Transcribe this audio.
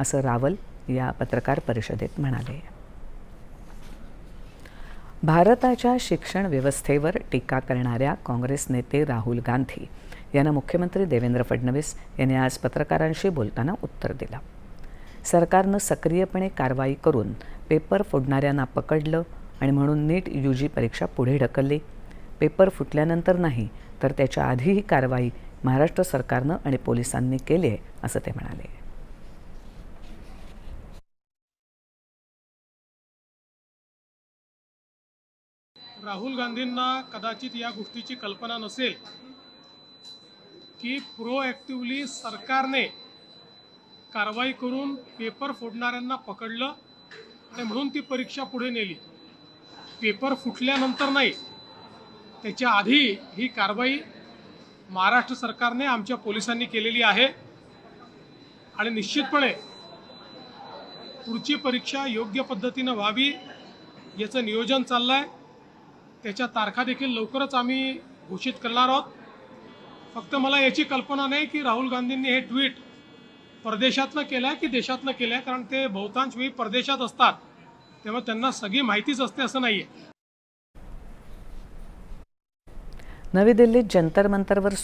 असं रावल या पत्रकार परिषदेत म्हणाले. भारताच्या शिक्षण व्यवस्थेवर टीका करणाऱ्या काँग्रेस नेते राहुल गांधी यांना मुख्यमंत्री देवेंद्र फडणवीस यांनी आज पत्रकारांशी बोलताना उत्तर दिलं. सरकारनं सक्रियपणे कारवाई करून पेपर फोडणाऱ्यांना पकडलं आणि म्हणून नीट UG परीक्षा पुढे ढकलली. पेपर फुटल्यानंतर नाही तर त्याच्या आधी ही कारवाई महाराष्ट्र सरकारनं आणि पोलिसांनी केली आहे असं ते म्हणाले. राहुल गांधींना कदाचित या गोष्टीची कल्पना नसेल की प्रोॲक्टिव्हली सरकारने कारवाई करून पेपर फोडणाऱ्यांना पकडलं आणि म्हणून ती परीक्षा पुढे नेली. पेपर फुटल्यानंतर नाही, त्याच्या आधी ही कारवाई महाराष्ट्र सरकारने आमच्या पोलिसांनी केलेली आहे आणि निश्चितपणे पुढची परीक्षा योग्य पद्धतीनं व्हावी याचं नियोजन चाललं आहे. त्याच्या तारखा देखील लवकरच आम्ही घोषित करणार आहोत. फक्त मला याची कल्पना नाही की राहुल गांधींनी हे ट्विट परदेशातनं केलं आहे की देशातनं केलं आहे, कारण ते बहुतांश वेळी परदेशात असतात, त्यामुळे त्यांना सगळी माहितीच असते असं नाही आहे. नवी दिल्लीत जंतर मंतरवर